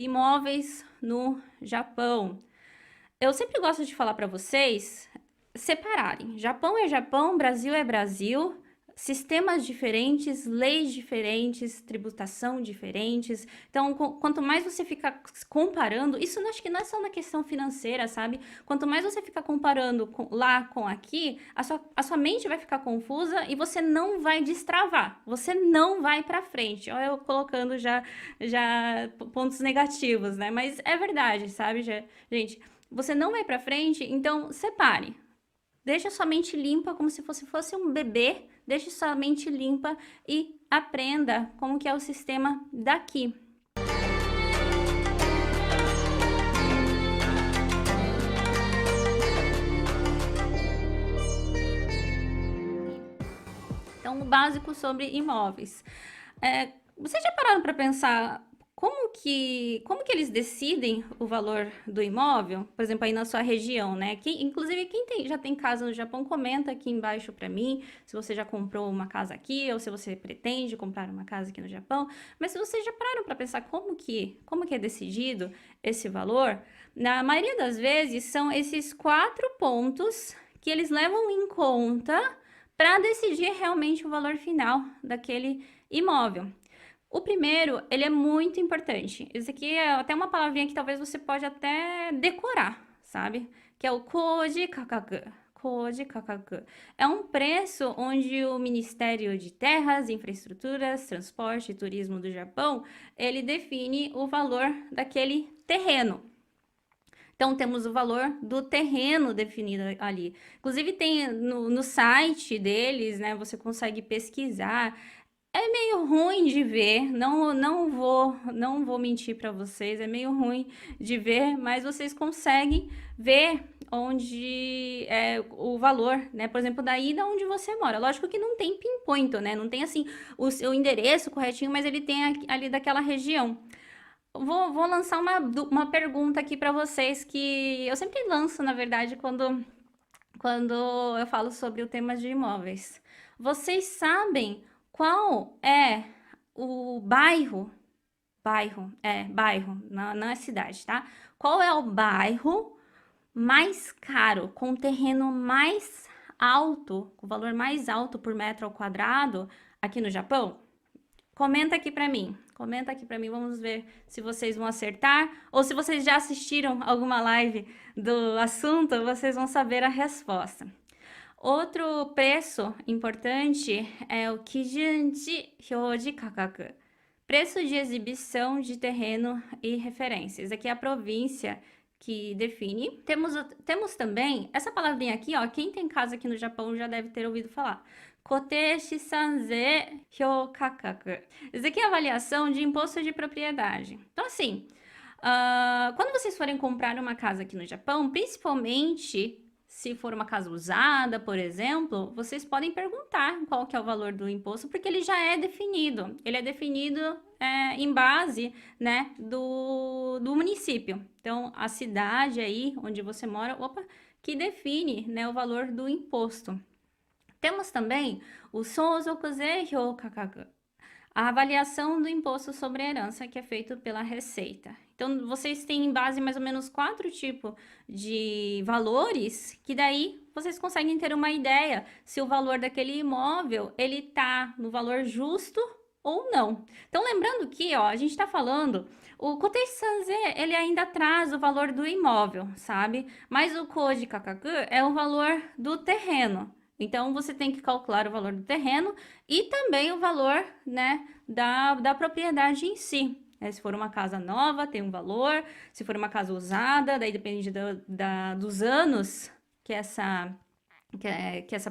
imóveis no Japão. Eu sempre gosto de falar para vocês separarem. Japão é Japão, Brasil é Brasil, sistemas diferentes, leis diferentes, tributação diferentes. Então, quanto mais você fica comparando, isso acho que não é só na questão financeira, sabe? Quanto mais você fica comparando lá com aqui, a sua mente vai ficar confusa e você não vai destravar, você não vai para frente. Olha, eu colocando já pontos negativos, né? Mas é verdade, sabe, gente? Você não vai para frente, então separe. Deixa sua mente limpa como se fosse um bebê. Deixe sua mente limpa e aprenda como que é o sistema daqui. Então, o básico sobre imóveis. Vocês já pararam para pensar como que eles decidem o valor do imóvel? Por exemplo, aí na sua região, né? Inclusive, quem já tem casa no Japão, comenta aqui embaixo para mim se você já comprou uma casa aqui ou se você pretende comprar uma casa aqui no Japão. Mas se vocês já pararam para pensar como que é decidido esse valor, na maioria das vezes são esses 4 pontos que eles levam em conta para decidir realmente o valor final daquele imóvel. O primeiro, ele é muito importante. Esse aqui é até uma palavrinha que talvez você pode até decorar, sabe? Que é o Koji Kakaku. Koji Kakaku. É um preço onde o Ministério de Terras, Infraestruturas, Transporte e Turismo do Japão, ele define o valor daquele terreno. Então, temos o valor do terreno definido ali. Inclusive, tem no site deles, né? Você consegue pesquisar. É meio ruim de ver, não vou mentir para vocês, é meio ruim de ver, mas vocês conseguem ver onde é o valor, né? Por exemplo, daí da onde você mora. Lógico que não tem pinpoint, né? Não tem assim o seu endereço corretinho, mas ele tem ali daquela região. Vou lançar uma pergunta aqui para vocês que eu sempre lanço, na verdade, quando eu falo sobre o tema de imóveis. Vocês sabem qual é o bairro, não é cidade, tá? Qual é o bairro mais caro, com o terreno mais alto, com o valor mais alto por metro ao quadrado aqui no Japão? Comenta aqui para mim, vamos ver se vocês vão acertar ou se vocês já assistiram alguma live do assunto, vocês vão saber a resposta. Outro preço importante é o Kijunji Hyoji Kakaku, preço de exibição de terreno e referências. Aqui é a província que define. Temos também essa palavrinha aqui, ó. Quem tem casa aqui no Japão já deve ter ouvido falar. Kote Shisanze Hyokakaku. Isso aqui é a avaliação de imposto de propriedade. Então, assim, quando vocês forem comprar uma casa aqui no Japão, principalmente se for uma casa usada, por exemplo, vocês podem perguntar qual que é o valor do imposto, porque ele já é definido. Ele é definido em base, né, do município. Então, a cidade aí onde você mora, que define, né, o valor do imposto. Temos também o Sozokuze Hyokakaku, a avaliação do imposto sobre a herança que é feito pela Receita. Então, vocês têm em base mais ou menos 4 tipos de valores, que daí vocês conseguem ter uma ideia se o valor daquele imóvel, ele tá no valor justo ou não. Então, lembrando que, ó, a gente tá falando, o Kotei Sanze, ele ainda traz o valor do imóvel, sabe? Mas o Koji Kakaku é o valor do terreno. Então, você tem que calcular o valor do terreno e também o valor, né, da propriedade em si. Se for uma casa nova, tem um valor. Se for uma casa usada, daí depende dos anos que essa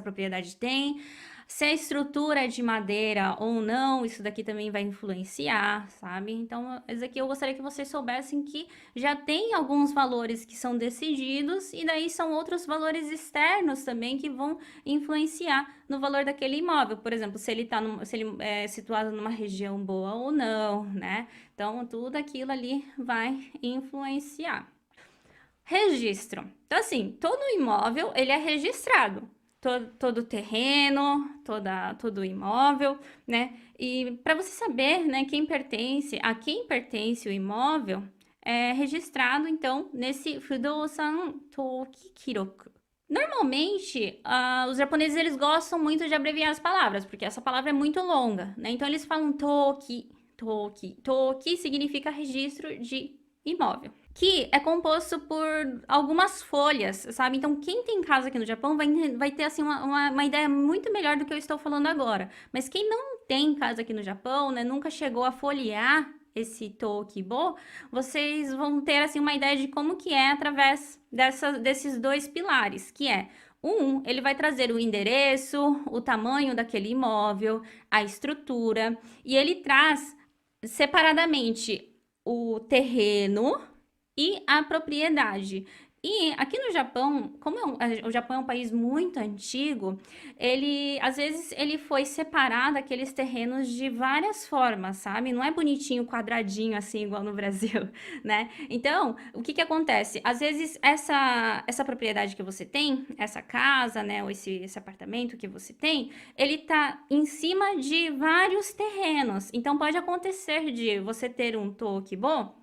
propriedade tem. Se a estrutura é de madeira ou não, isso daqui também vai influenciar, sabe? Então, isso aqui eu gostaria que vocês soubessem que já tem alguns valores que são decididos e daí são outros valores externos também que vão influenciar no valor daquele imóvel. Por exemplo, se ele é situado numa região boa ou não, né? Então, tudo aquilo ali vai influenciar. Registro. Então, assim, todo imóvel, ele é registrado. Todo terreno, todo imóvel, né? E para você saber, né, a quem pertence o imóvel, registrado, então, nesse Fudosan Toki Kiroku. Normalmente, os japoneses eles gostam muito de abreviar as palavras, porque essa palavra é muito longa, né? Então eles falam toki, toki. Toki significa registro de imóvel. Que é composto por algumas folhas, sabe? Então, quem tem casa aqui no Japão vai ter, assim, uma ideia muito melhor do que eu estou falando agora. Mas quem não tem casa aqui no Japão, né? Nunca chegou a folhear esse Tokibo, vocês vão ter, assim, uma ideia de como que é através desses dois pilares, que é ele vai trazer o endereço, o tamanho daquele imóvel, a estrutura, e ele traz separadamente o terreno e a propriedade. E aqui no Japão, como o Japão é um país muito antigo, às vezes ele foi separado aqueles terrenos de várias formas, sabe? Não é bonitinho, quadradinho assim igual no Brasil, né? Então, o que que acontece? Às vezes essa propriedade que você tem, essa casa, né, ou esse apartamento que você tem, ele tá em cima de vários terrenos. Então pode acontecer de você ter um tokibo,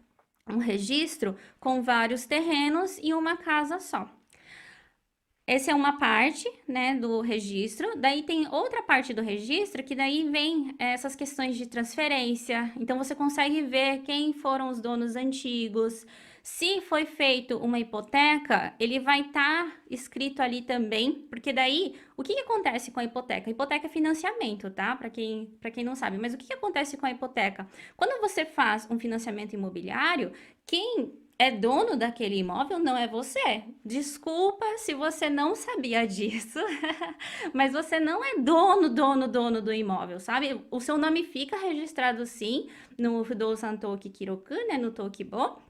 um registro com vários terrenos e uma casa só. Essa é uma parte, né, do registro. Daí tem outra parte do registro que daí vem essas questões de transferência. Então você consegue ver quem foram os donos antigos. Se foi feito uma hipoteca, ele vai estar escrito ali também, porque daí o que acontece com a hipoteca? A hipoteca é financiamento, tá? Para quem não sabe. Mas o que acontece com a hipoteca? Quando você faz um financiamento imobiliário, quem é dono daquele imóvel não é você. Desculpa se você não sabia disso, mas você não é dono do imóvel, sabe? O seu nome fica registrado sim no Fudosan Toki Kiroku, né, no Tokibo,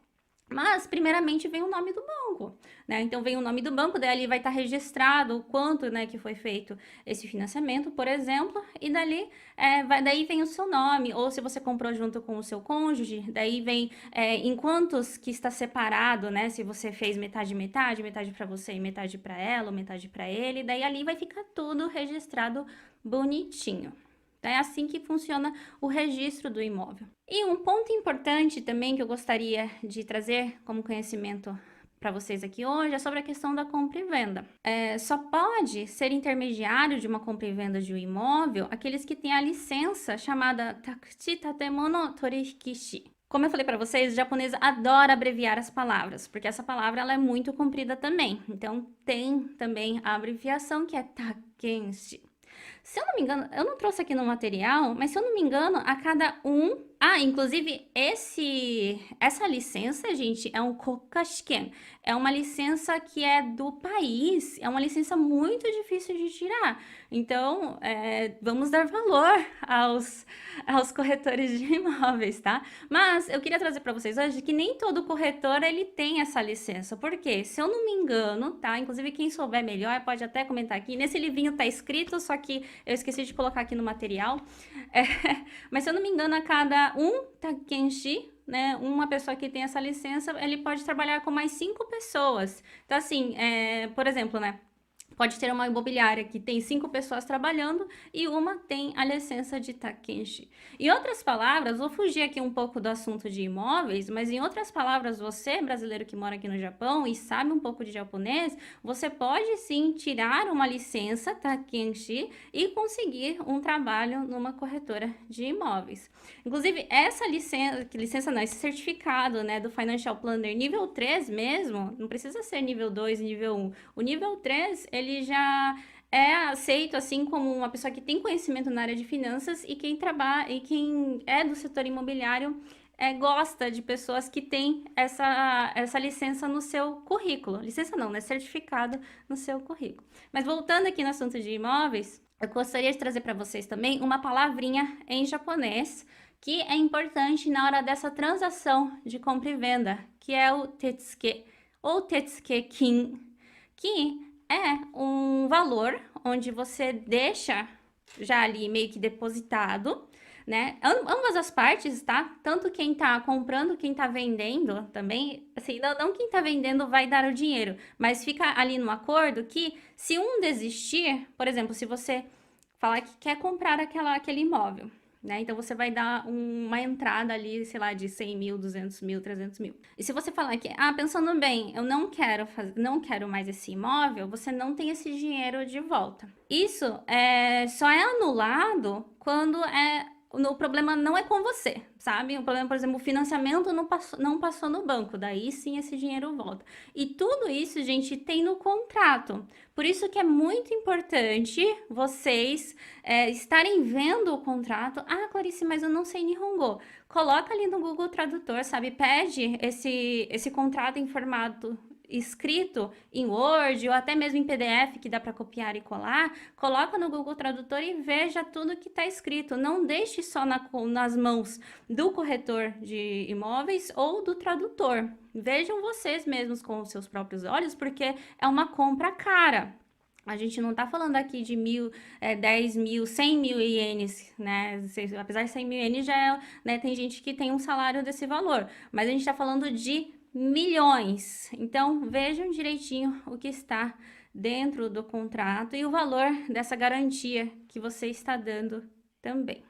mas, primeiramente, vem o nome do banco, né? Então, vem o nome do banco, daí ali vai estar registrado o quanto, né, que foi feito esse financiamento, por exemplo, e daí vem o seu nome, ou se você comprou junto com o seu cônjuge, daí vem em quantos que está separado, né? Se você fez metade, metade para você e metade para ela, ou metade para ele, daí ali vai ficar tudo registrado bonitinho. É assim que funciona o registro do imóvel. E um ponto importante também que eu gostaria de trazer como conhecimento para vocês aqui hoje é sobre a questão da compra e venda. Só pode ser intermediário de uma compra e venda de um imóvel aqueles que têm a licença chamada Takuchi Tatemono Torikishi. Como eu falei para vocês, o japonês adora abreviar as palavras, porque essa palavra ela é muito comprida também. Então, tem também a abreviação que é Takenshi. Se eu não me engano, eu não trouxe aqui no material, mas se eu não me engano, a cada inclusive essa licença, gente, é um kokashiken. É uma licença que é do país, é uma licença muito difícil de tirar. Então, vamos dar valor aos corretores de imóveis, tá? Mas eu queria trazer para vocês hoje que nem todo corretor ele tem essa licença. Por quê? Se eu não me engano, tá? Inclusive, quem souber melhor pode até comentar aqui. Nesse livrinho tá escrito, só que eu esqueci de colocar aqui no material. Mas se eu não me engano, a cada takenshi, né, uma pessoa que tem essa licença, ele pode trabalhar com mais 5 pessoas. Então, assim, por exemplo, né? Pode ter uma imobiliária que tem 5 pessoas trabalhando e uma tem a licença de takenshi. Em outras palavras, vou fugir aqui um pouco do assunto de imóveis, mas em outras palavras, você, brasileiro que mora aqui no Japão e sabe um pouco de japonês, você pode sim tirar uma licença takenshi e conseguir um trabalho numa corretora de imóveis. Inclusive, essa licença não, esse certificado, né, do Financial Planner nível 3 mesmo, não precisa ser nível 2, nível 1. O nível 3, ele já é aceito assim como uma pessoa que tem conhecimento na área de finanças e quem é do setor imobiliário gosta de pessoas que têm essa licença no seu currículo. Licença não, né? Certificado no seu currículo. Mas voltando aqui no assunto de imóveis, eu gostaria de trazer para vocês também uma palavrinha em japonês que é importante na hora dessa transação de compra e venda, que é o tetsuke ou tetsuke-kin, que é um valor onde você deixa já ali meio que depositado, né? Ambas as partes, tá? Tanto quem tá comprando, quem tá vendendo também, assim, não quem tá vendendo vai dar o dinheiro, mas fica ali no acordo que se um desistir, por exemplo, se você falar que quer comprar aquele imóvel, né? Então, você vai dar uma entrada ali, sei lá, de 100 mil, 200 mil, 300 mil. E se você falar que, pensando bem, eu não quero não quero mais esse imóvel, você não tem esse dinheiro de volta. Isso só é anulado quando o problema não é com você, sabe? O problema, por exemplo, o financiamento não passou no banco, daí sim esse dinheiro volta. E tudo isso, gente, tem no contrato. Por isso que é muito importante vocês estarem vendo o contrato. Clarice, mas eu não sei Nihongo. Coloca ali no Google Tradutor, sabe? Pede esse contrato em formato escrito em Word ou até mesmo em PDF que dá para copiar e colar, coloca no Google Tradutor e veja tudo que está escrito. Não deixe só nas mãos do corretor de imóveis ou do tradutor. Vejam vocês mesmos com os seus próprios olhos, porque é uma compra cara. A gente não tá falando aqui de 10 mil, 100 mil ienes, né? Apesar de 100 mil ienes já né? Tem gente que tem um salário desse valor, mas a gente tá falando de milhões. Então, vejam direitinho o que está dentro do contrato e o valor dessa garantia que você está dando também.